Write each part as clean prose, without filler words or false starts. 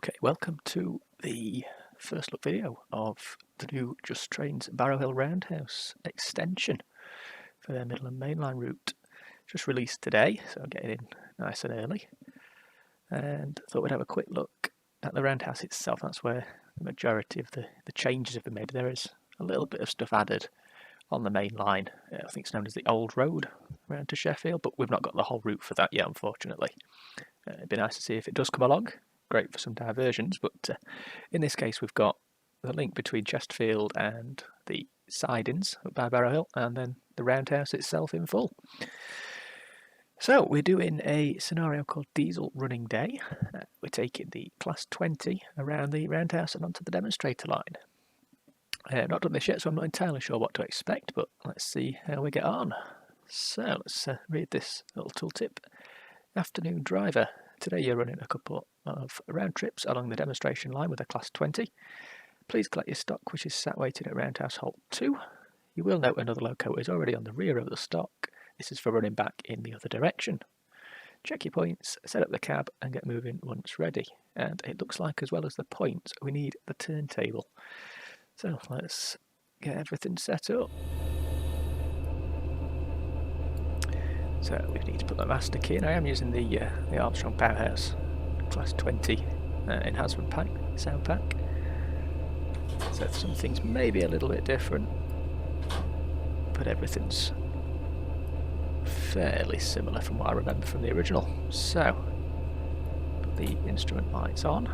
Okay, welcome to the first look video of the new Just Trains Barrow Hill Roundhouse extension for their Midland Mainline Route. Just released today, so I'm getting in nice and early. And I thought we'd have a quick look at the roundhouse itself. That's where the majority of the changes have been made. There is a little bit of stuff added on the main line. I think it's known as the Old Road round to Sheffield, but we've not got the whole route for that yet, unfortunately. It'd be nice to see if it does come along. Great for some diversions, but in this case we've got the link between Chesterfield and the sidings up by Barrow Hill, and then the roundhouse itself in full. So we're doing a scenario called Diesel Running Day. We're taking the Class 20 around the roundhouse and onto the demonstrator line. I've not done this yet, so I'm not entirely sure what to expect, but let's see how we get on. So let's read this little tooltip. Afternoon driver. Today you're running a couple of round trips along the demonstration line with a Class 20. Please collect your stock, which is sat waiting at roundhouse halt 2. You will note another locomotive is already on the rear of the stock. This is for running back in the other direction. Check your points, set up the cab and get moving once ready. And it looks like, as well as the points, we need the turntable. So let's get everything set up. So we need to put the master key in. I am using the Armstrong Powerhouse Class 20 enhancement pack, sound pack. So some things may be a little bit different, but everything's fairly similar from what I remember from the original. So put the instrument lights on.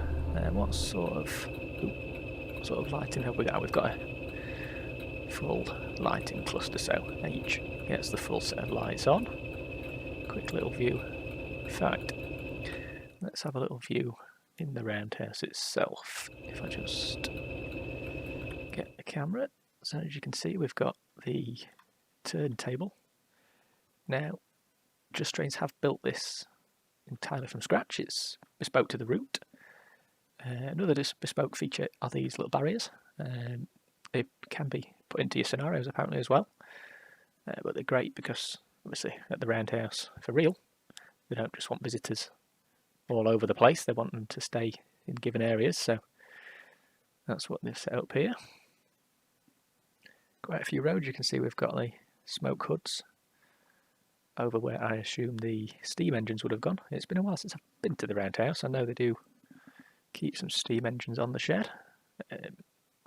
What sort of lighting have we got? We've got a full lighting cluster, so each gets the full set of lights on. Quick little view. In fact, let's have a little view in the roundhouse itself. If I just get the camera. So as you can see, we've got the turntable. Now, Just Trains have built this entirely from scratch. It's bespoke to the route. Another bespoke feature are these little barriers. They can be put into your scenarios apparently as well. But they're great because obviously at the roundhouse, for real, they don't just want visitors all over the place, they want them to stay in given areas, so that's what they've set up here. Quite a few roads. You can see we've got the smoke hoods over where I assume the steam engines would have gone. It's been a while since I've been to the roundhouse. I know they do keep some steam engines on the shed.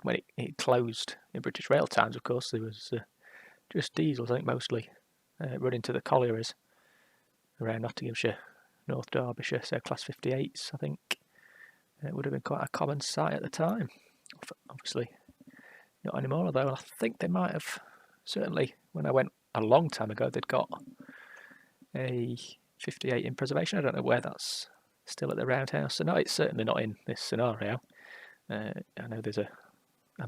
When it closed in British Rail times, of course, there was just diesels, I think, mostly running to the collieries around Nottinghamshire, North Derbyshire, so Class 58s, I think. It would have been quite a common sight at the time. Obviously not anymore, although I think they might have, certainly when I went a long time ago, they'd got a 58 in preservation. I don't know where that's still at the roundhouse. So no, it's certainly not in this scenario. I know there's a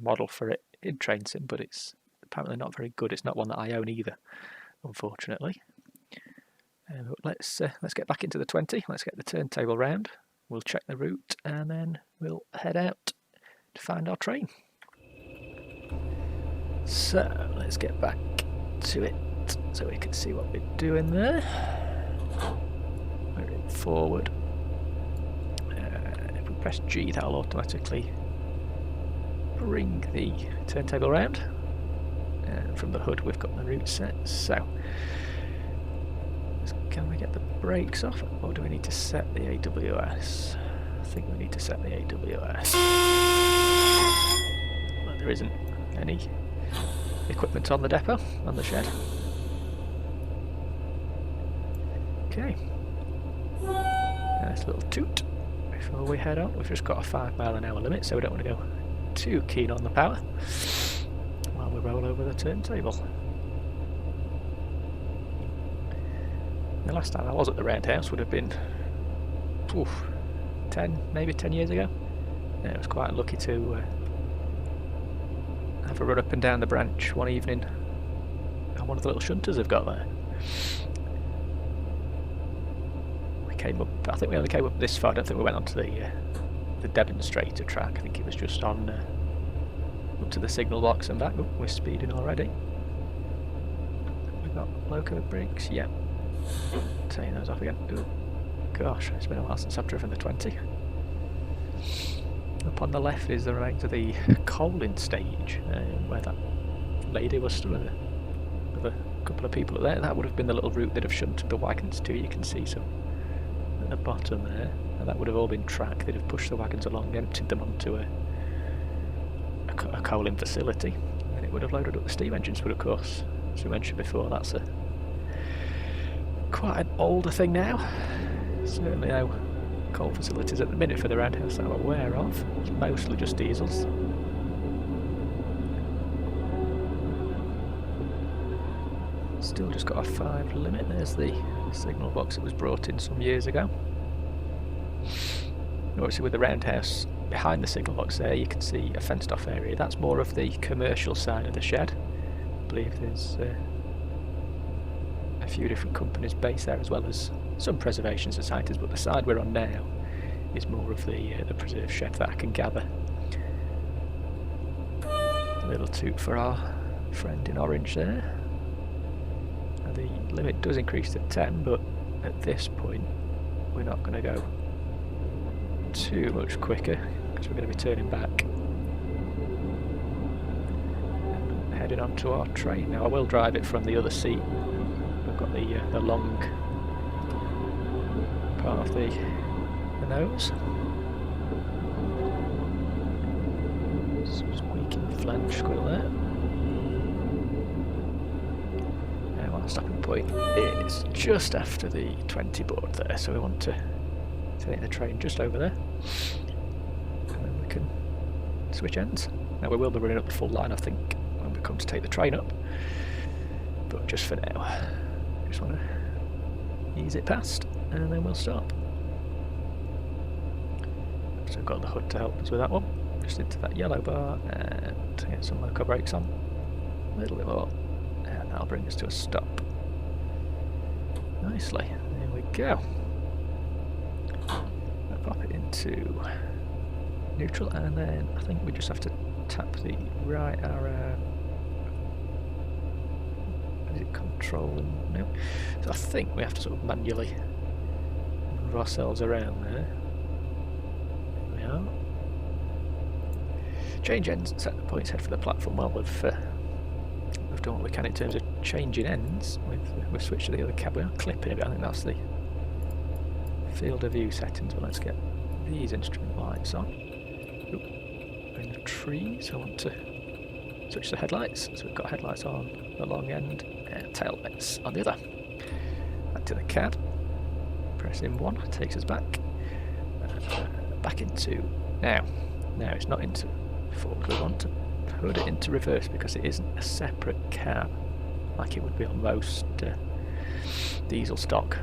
model for it in train sim, but it's apparently not very good. It's not one that I own either, unfortunately. But let's get back into the 20. Let's get the turntable round. We'll check the route and then we'll head out to find our train. So let's get back to it so we can see what we're doing there. We're in forward. If we press G, that'll automatically bring the turntable round. And from the hood we've got the route set. So can we get the brakes off, or do we need to set the AWS? I think we need to set the AWS. Well, there isn't any equipment on the depot, on the shed. Okay. Nice little toot before we head on. We've just got a 5 mile an hour limit, so we don't want to go too keen on the power while we roll over the turntable. The last time I was at the roundhouse would have been 10 years ago. I was quite lucky to have a run up and down the branch one evening on one of the little shunters they've got there. We came up, I think we only came up this far. I don't think we went onto the demonstrator track. I think it was just on up to the signal box and back. Oh, we're speeding already. We've got loco brakes, yep. Turning those off again. Ooh, gosh, it's been a while since I've driven the 20. Up on the left is the remains of the coaling stage, where that lady was stood with a couple of people there. That would have been the little route they'd have shunted the wagons to. You can see some at the bottom there, and that would have all been track. They'd have pushed the wagons along, emptied them onto a coaling facility, and it would have loaded up the steam engines. But of course, as we mentioned before, that's quite an older thing now. Certainly no coal facilities at the minute for the roundhouse that I'm aware of. It's mostly just diesels. Still just got a 5 limit. There's the signal box that was brought in some years ago. Obviously with the roundhouse behind the signal box there, you can see a fenced off area. That's more of the commercial side of the shed. I believe there's a few different companies based there, as well as some preservation societies, but the side we're on now is more of the preserve shed that I can gather. A little toot for our friend in orange there. Now the limit does increase to 10, but at this point we're not going to go too much quicker because we're going to be turning back and heading on to our train. Now I will drive it from the other seat. I've got the long part of the nose. Squeaking flange squeal there. Now our stopping point is just after the 20 board there, so we want to take the train just over there, and then we can switch ends. Now we will be running up the full line, I think, when we come to take the train up, but just for now, just want to ease it past, and then we'll stop. So we've got the hood to help us with that one. Just into that yellow bar and get some loco brakes on. A little bit more, and that'll bring us to a stop. Nicely, there we go. I'll pop it into neutral, and then I think we just have to tap the right arrow. Is it control and no? So I think we have to sort of manually move ourselves around there. There we are. Change ends and set the points head for the platform. Well, we've done what we can in terms of changing ends. We've switched to the other cab. We are clipping a bit. I think that's the field of view settings. But let's get these instrument lights on. Oop, we're in the trees. I want to switch the headlights. So we've got headlights on the long end and tail lights on the other. Back to the cab. Pressing 1 takes us back. Back into now. Now it's not into forward. We want to put it into reverse because it isn't a separate cab like it would be on most diesel stock.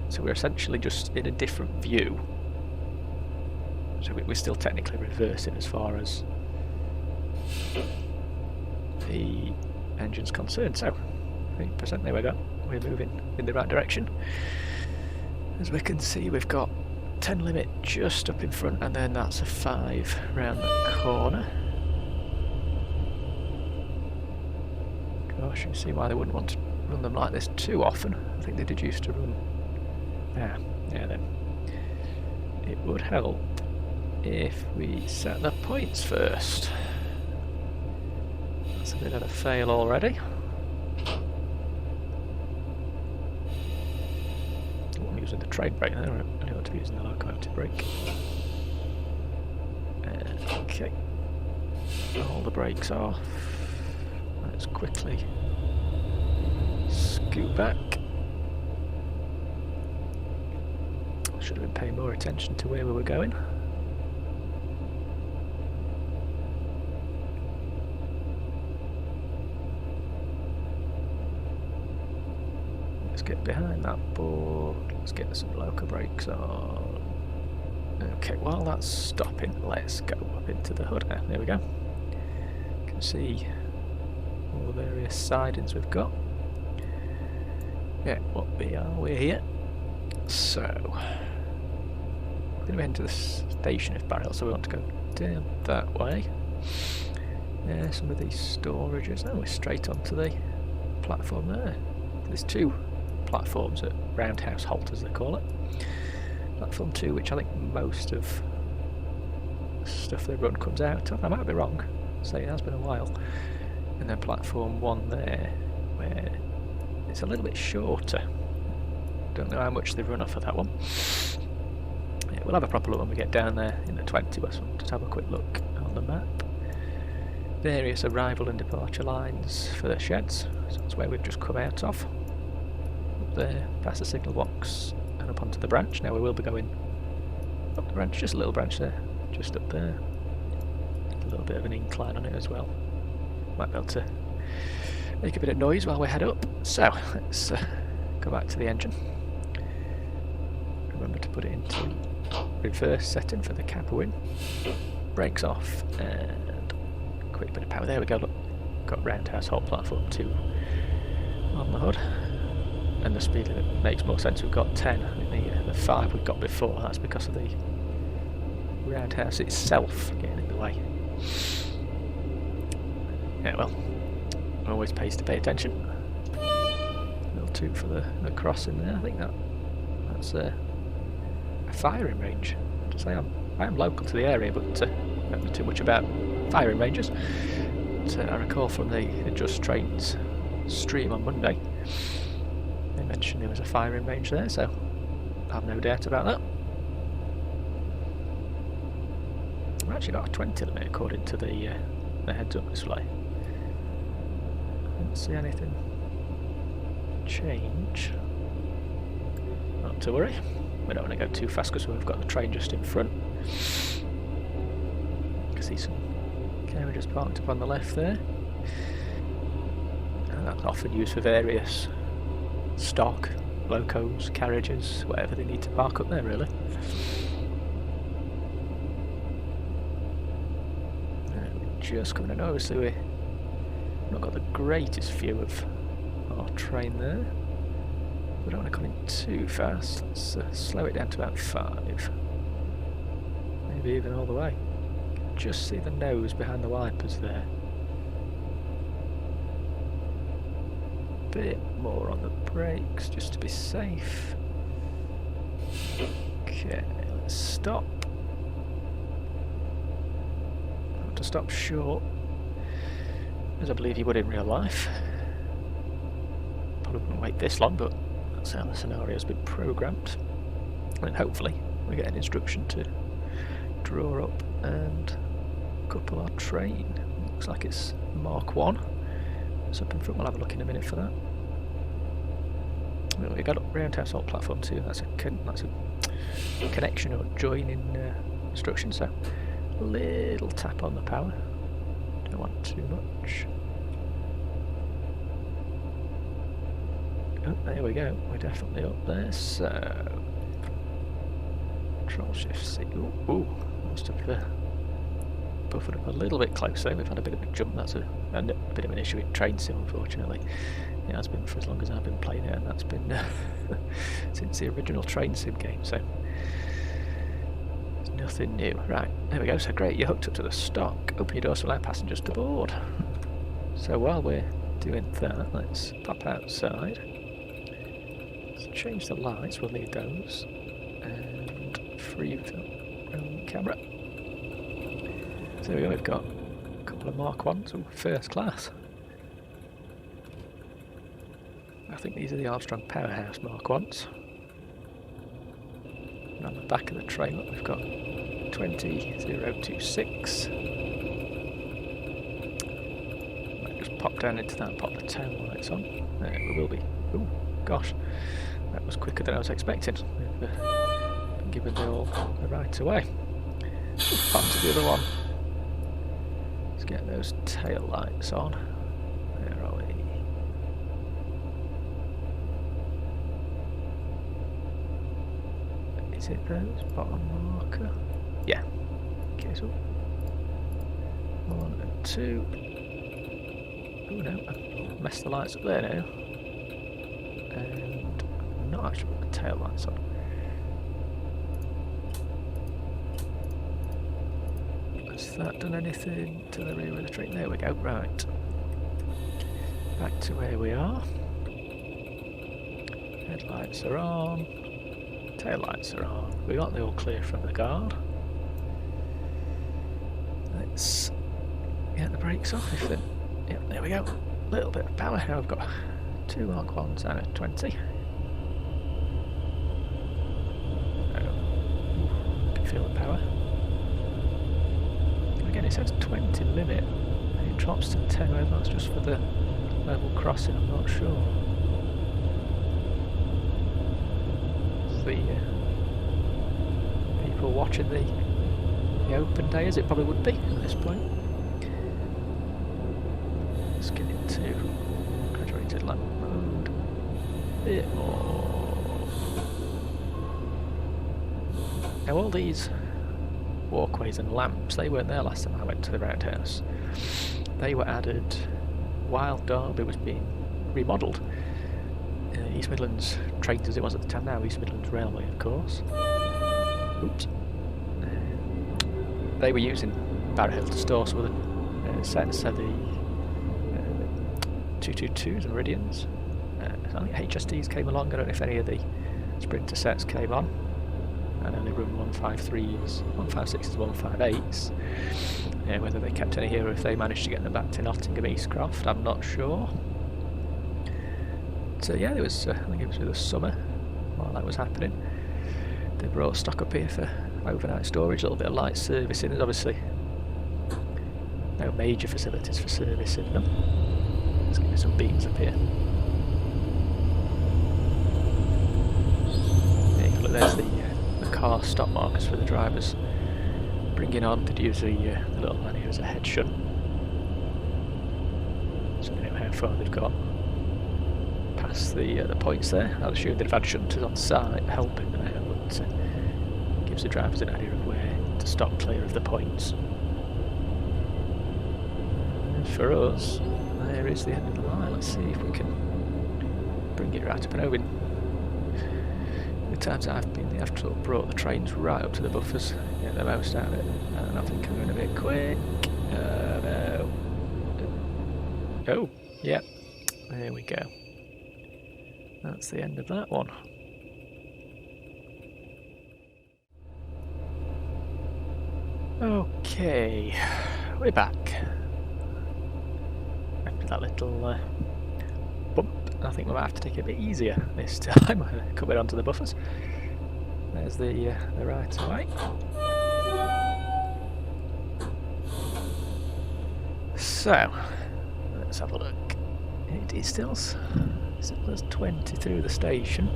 So we're essentially just in a different view. So we're still technically reversing as far as the engine's concerned. So 8%, there we go. We're moving in the right direction. As we can see, we've got 10 limit just up in front, and then that's a 5 round the corner. Gosh, you can see why they wouldn't want to run them like this too often. I think they did used to run. Yeah, then it would help if we set the points first. That's a bit of a fail already. I'm using the train brake there. I only want to be using the locomotive brake. Okay, all the brakes off. Let's quickly scoot back. Should have been paying more attention to where we were going. Let's get behind that board. Let's get some loco brakes on. Okay, while that's stopping, let's go up into the hood now. There we go. You can see all the various sidings we've got. Yeah, we're here. So we're going to head to the station of Barrow Hill, so we want to go down that way. Yeah, some of these storages. Oh, we're straight onto the platform there. There's 2 platforms at Roundhouse Halt, as they call it. Platform 2, which I think most of stuff they run comes out of. I might be wrong, say it has been a while. And then platform 1 there, where it's a little bit shorter. Don't know how much they've run off of that one. Yeah, we'll have a proper look when we get down there in the 20 West. Just have a quick look on the map. Various arrival and departure lines for the sheds. So that's where we've just come out of. Up there, past the signal box and up onto the branch. Now we will be going up the branch, just a little branch there, just up there. A little bit of an incline on it as well. Might be able to make a bit of noise while we head up. So let's go back to the engine. Remember to put it into reverse setting for the cap wing. Brakes off and quick bit of power. There we go. Look, got Roundhouse whole platform 2 on the hood, and the speed limit makes more sense. We've got 10. I think the 5 we've got before. That's because of the Roundhouse itself getting in the way. Yeah, well, always pays to pay attention. Little 2 for the crossing there. I think that's a firing range. To say I am local to the area, but don't know too much about firing ranges. But I recall from the Just Trains stream on Monday, they mentioned there was a firing range there, so I have no doubt about that. We've actually got a 20 limit according to the heads-up display. Didn't see anything change. Not to worry. We don't want to go too fast because we've got the train just in front. You can see some carriages parked up on the left there. And that's often used for various stock, locos, carriages, whatever they need to park up there really. Just coming in, obviously we've not got the greatest view of our train there. We don't want to come in too fast. Let's slow it down to about 5. Maybe even all the way. Just see the nose behind the wipers there. Bit more on the brakes just to be safe. Okay, let's stop. To stop short, as I believe you would in real life. Probably wouldn't wait this long, but that's how the scenario's been programmed. And hopefully we get an instruction to draw up and couple our train. Looks like it's Mark 1. It's up in front. We'll have a look in a minute for that. Well, we got up Roundhouse Alt Platform 2. That's a connection or joining instruction. So. Little tap on the power, don't want too much. Oh, there we go, we're definitely up there, so Control Shift C. Ooh, must have buffered up a little bit closer. We've had a bit of a jump. That's a bit of an issue with Train Sim, unfortunately. It has been for as long as I've been playing it, and that's been since the original Train Sim game, so nothing new. Right, there we go. So great, you're hooked up to the stock. Open your doors to allow passengers to board. So while we're doing that, let's pop outside. Let's change the lights, we'll need those. And free film camera. So there we go, we've got a couple of Mark 1s, so first class. I think these are the Armstrong Powerhouse Mark 1s. And on the back of the train, look, we've got 20026. Might just pop down into that and pop the tail lights on. There we will be. Oh gosh, that was quicker than I was expecting. We've been given the right away. Pop to the other one. Let's get those tail lights on. Where are we? Is it those? Bottom marker? Yeah. Okay, so 1 and 2. Oh no, I've messed the lights up there now. And I'm not actually put the tail lights on. Has that done anything to the rear of the train? There we go, right. Back to where we are. Headlights are on. Tail lights are on. We got the all clear from the guard. let's get the brakes off. If it, yeah, there we go. A little bit of power. Now I've got 2 Mark 1s and a 20. Can feel the power. Again, it says 20 limit, and it drops to 10. Whether that's just for the level crossing, I'm not sure. The people watching the open day, as it probably would be at this point. Let's get into graduated lamp mode. A bit more. Now all these walkways and lamps, they weren't there last time I went to the Roundhouse. They were added while Derby was being remodelled. East Midlands Trains, as it was at the time now, East Midlands Railway, of course. Oops. They were using Barrow Hill to store some of the sets, so the 222s and Meridians. I think HSDs came along. I don't know if any of the Sprinter sets came on. I know they run 153s, 156s, 158s. Whether they kept any here or if they managed to get them back to Nottingham Eastcroft, I'm not sure. So yeah, there was, I think it was through the summer while that was happening. They brought stock up here for overnight storage, a little bit of light servicing. There's obviously no major facilities for servicing them. Let's give me some beams up here. Yeah, look, there's the car stop markers for the drivers. Bringing on, did use the little man here as a head shunt. So I don't know how far they've got past the points there. I'll assume they've had shunters on site helping them out, but gives the drivers an idea of where to stop clear of the points. And for us, there is the end of the line. Let's see if we can bring it right up and over. The times I've been there, I've sort of brought the trains right up to the buffers, get the most out of it, and I think I'm going a bit quick. No. Oh, yep, there we go. That's the end of that one. Okay, we're back. After that little bump, I think we might have to take it a bit easier this time, coming onto the buffers. There's the right away. So, let's have a look. It still says 20 through the station,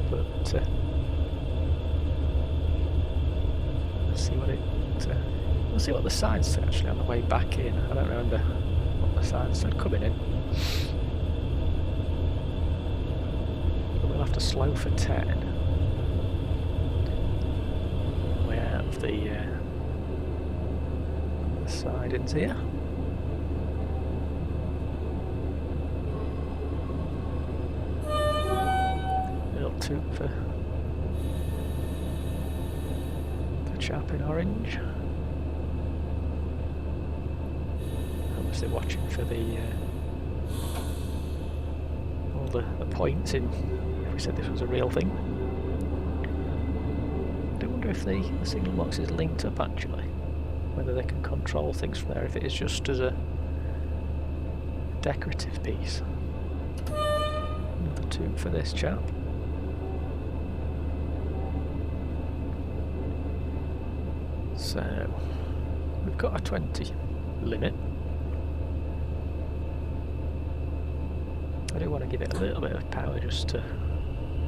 but let's see what it. We'll see what the signs said actually on the way back in. I don't remember what the signs said coming in. But we'll have to slow for 10. Way out of the side into here. Little toot for the chap in orange. Obviously watching for the all the points in. If we said this was a real thing. I wonder if the signal box is linked up actually. Whether they can control things from there if it is just as a decorative piece. Another tube for this chap. So we've got a 20 limit. I do want to give it a little bit of power just to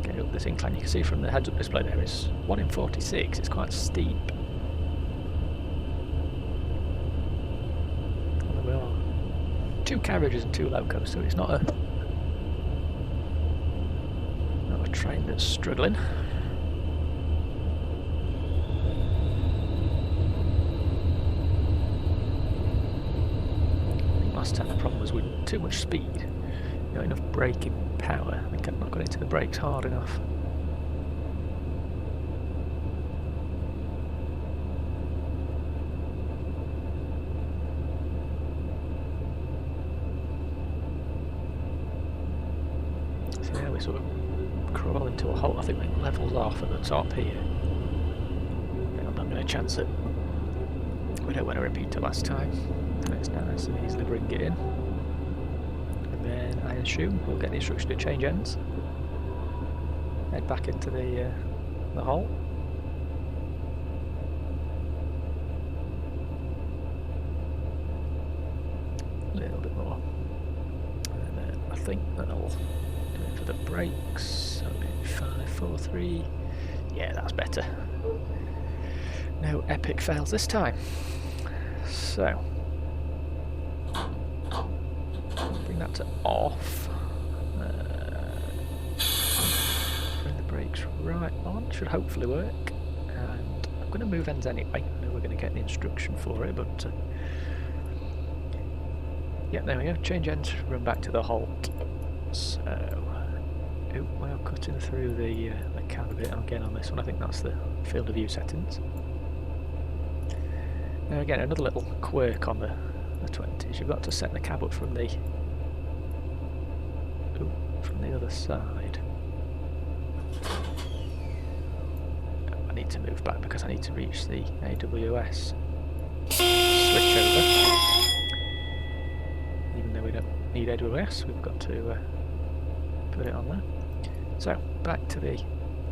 get up this incline. You can see from the heads-up display there it's 1 in 46, it's quite steep. And there are 2 carriages and 2 locos, so it's not a train that's struggling. I think last time the problem was with too much speed. Not enough braking power. I think I've not got into the brakes hard enough. So now we sort of crawl into a hole. I think it levels off at the top here. I'm not going to chance it. We don't want to repeat it last time. It's nice and easily bring it in. And then I assume we'll get the instruction to change ends. Head back into the hole. A little bit more. And then I think that'll do it for the brakes. So 5, 4, 3. Yeah, that's better. No epic fails this time. So bring that to off. Bring the brakes right on. Should hopefully work. And I'm going to move ends anyway. I know we're going to get the instruction for it, but yeah, there we go. Change ends. Run back to the halt. So, well, cutting through the cab a bit again on this one. I think that's the field of view settings. Now again, another little quirk on the 20s. You've got to set the cab up from the other side. I need to move back because I need to reach the AWS switch over. Even though we don't need AWS, we've got to put it on there. So back to the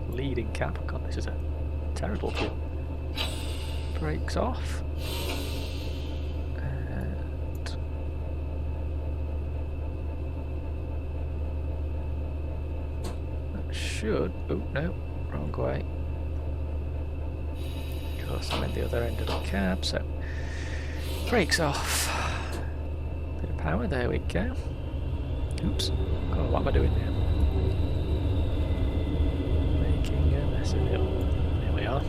leading cab. God, this is a terrible view. Brakes off. And that should. Oh no, wrong way. Of course, I'm at the other end of the cab, so brakes off. Bit of power, there we go. Oops. God, what am I doing now? Making a mess of it all. There we are.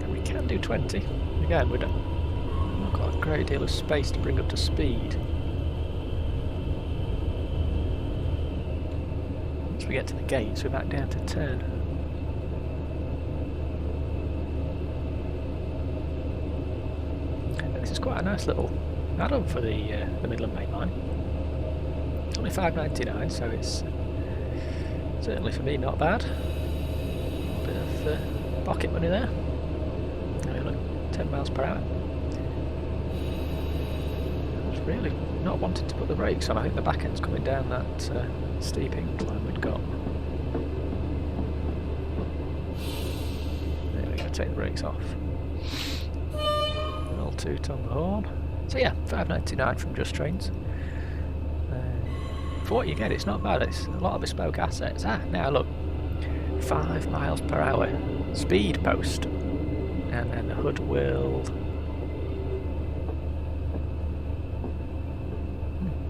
We can do 20. Again, we've not got a great deal of space to bring up to speed. Once we get to the gates, we're back down to 10. And this is quite a nice little add-on for the Midland Mainline. It's only $5.99, so it's certainly for me not bad. A bit of pocket money there. 10 miles per hour. I was really not wanting to put the brakes on. I think the back end's coming down that steep incline we'd got. There we go, take the brakes off. Little toot on the horn. So yeah, $5.99 from Just Trains. For what you get, it's not bad. It's a lot of bespoke assets. Now look, 5 miles per hour speed post. And then the hood will...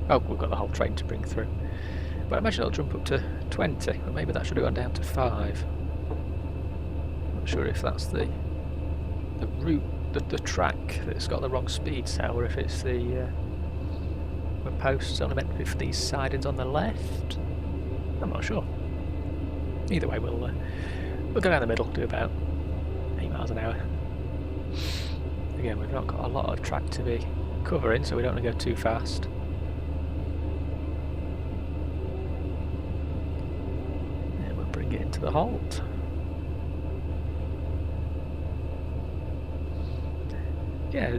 Oh, we've got the whole train to bring through. But I imagine it'll jump up to 20, but maybe that should have gone down to 5. Not sure if that's the route, the track that's got the wrong speed cell, or if it's the post's only meant to be for these sidings on the left. I'm not sure. Either way, we'll go down the middle, do about 8 miles an hour. Again, we've not got a lot of track to be covering, so we don't want to go too fast. And we'll bring it into the halt. Yeah,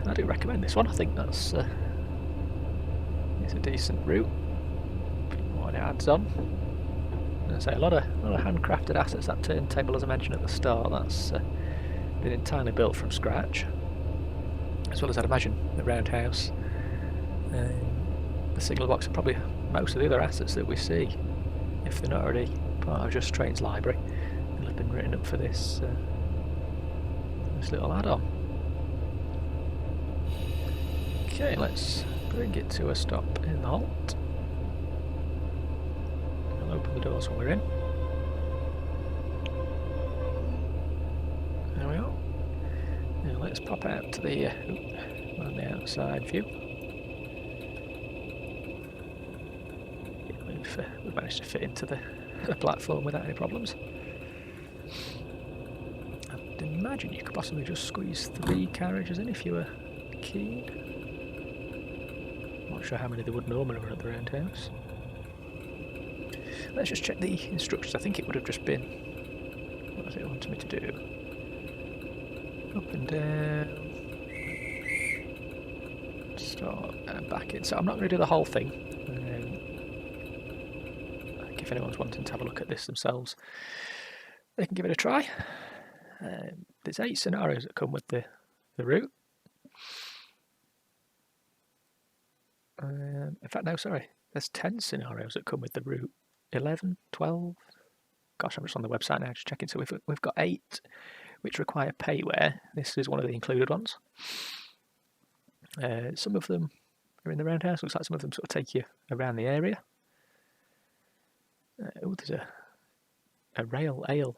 I do recommend this one. I think that's it's a decent route. What it adds on. As I say, a lot of handcrafted assets. That turntable, as I mentioned at the start, that's been entirely built from scratch, as well as I'd imagine the roundhouse, the signal box, and probably most of the other assets that we see, if they're not already part of Just Trains library, will have been written up for this little add-on. Okay, let's bring it to a stop in the halt. We'll open the doors when we're in. There we are. Now let's pop out to the on the outside view. Yeah, we've managed to fit into the platform without any problems. I'd imagine you could possibly just squeeze 3 carriages in if you were keen. Not sure how many there would normally run at the roundhouse. Let's just check the instructions. I think it would have just been... What does it want me to do? Up and down. Start and back in. So I'm not going to do the whole thing. I think if anyone's wanting to have a look at this themselves, they can give it a try. There's 8 scenarios that come with the route. In fact, no, sorry. There's 10 scenarios that come with the route. 11, 12. Gosh, I'm just on the website now, just checking. So we've got 8 which require payware. This is one of the included ones. Some of them are in the roundhouse. Looks like some of them sort of take you around the area. There's a rail ale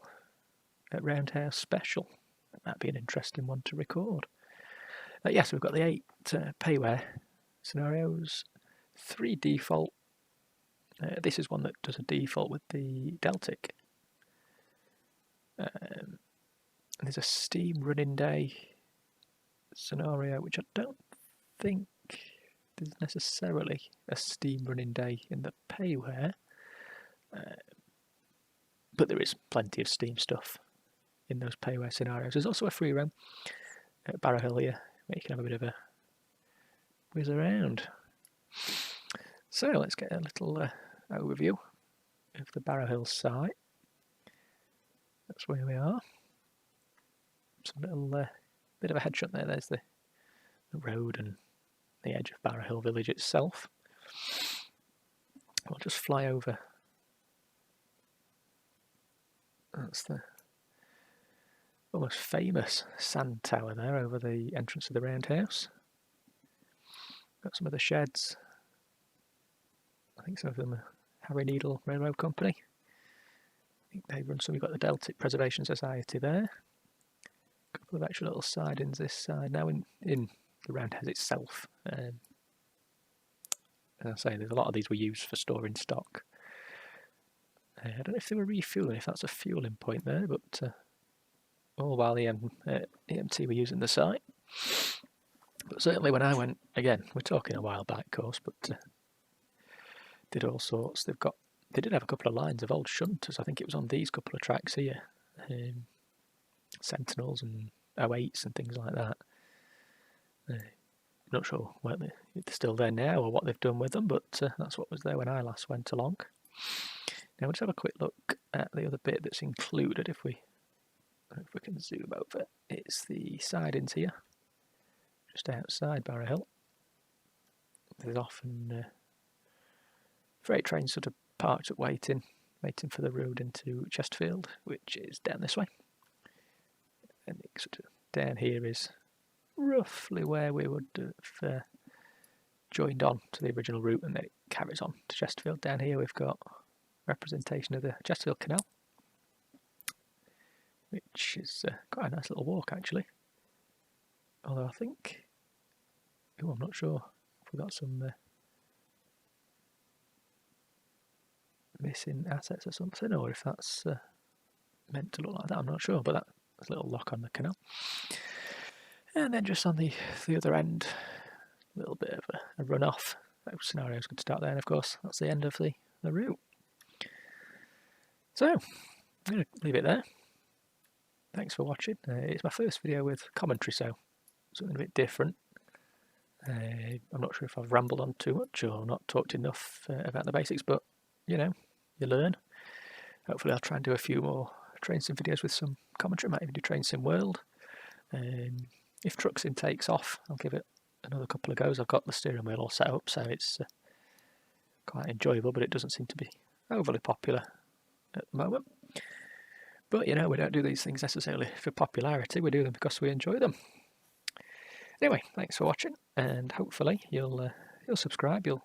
at Roundhouse special. That might be an interesting one to record. Yes, we've got the 8 payware scenarios, 3 default. This is one that does a default with the Deltic. There's a steam running day scenario, which I don't think there's necessarily a steam running day in the payware, but there is plenty of steam stuff in those payware scenarios. There's also a free roam at Barrow Hill here, where you can have a bit of a whiz around. So let's get a little overview of the Barrow Hill site. That's where we are. Some little bit of a headshot there. There's the road and the edge of Barrow Hill village itself. I'll just fly over. That's the almost famous sand tower there over the entrance of the roundhouse. Got some of the sheds. I think some of them are Harry Needle Railroad Company. I think they run some. You've got the Deltic Preservation Society there. A couple of extra little sidings this side now in the roundhouse itself. As I say, there's a lot of these were used for storing stock. I don't know if they were refueling, if that's a fueling point there, but all while the EMT were using the site. But certainly when I went, again, we're talking a while back, of course, but did all sorts. They did have a couple of lines of old shunters. I think it was on these couple of tracks here. Sentinels and 08s and things like that. Not sure whether they're still there now or what they've done with them, but that's what was there when I last went along. Now we'll just have a quick look at the other bit that's included. If we can zoom over, it's the sidings here, just outside Barrow Hill. There's often freight trains sort of parked up waiting for the road into Chesterfield, which is down this way. And sort of down here is roughly where we would have joined on to the original route, and then it carries on to Chesterfield. Down here we've got representation of the Chesterfield Canal, which is quite a nice little walk actually. Although I think, I'm not sure if we've got some missing assets or something, or if that's meant to look like that. I'm not sure, but that's a little lock on the canal. And then just on the other end, a little bit of a run-off. Those scenarios could start there, and of course that's the end of the route. So, I'm going to leave it there. Thanks for watching. It's my first video with commentary, so something a bit different. I'm not sure if I've rambled on too much or not talked enough about the basics, but you learn. Hopefully I'll try and do a few more train sim videos with some commentary. Might even do Train Sim World. If Truck Sim takes off, I'll give it another couple of goes. I've got the steering wheel all set up, so it's quite enjoyable, but it doesn't seem to be overly popular at the moment. But we don't do these things necessarily for popularity. We do them because we enjoy them. Anyway, thanks for watching, and hopefully you'll subscribe. You'll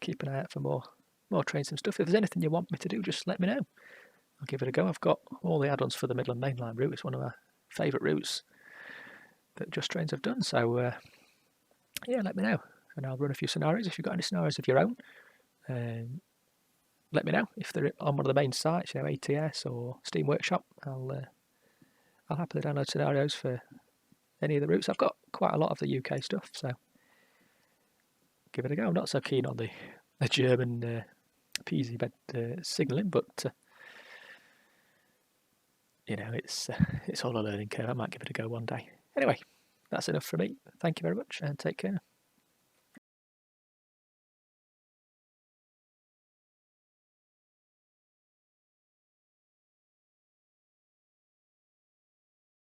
keep an eye out for more train sim stuff. If there's anything you want me to do, just let me know. I'll give it a go. I've got all the add-ons for the Midland Mainline Route. It's one of my favourite routes that Just Trains have done. So yeah, let me know, and I'll run a few scenarios. If you've got any scenarios of your own, let me know. If they're on one of the main sites, ATS or Steam Workshop, I'll happily download scenarios for any of the routes. I've got quite a lot of the UK stuff, so give it a go. I'm not so keen on the German peasy bed signalling, but it's all a learning curve. I might give it a go one day. Anyway, that's enough for me. Thank you very much and take care.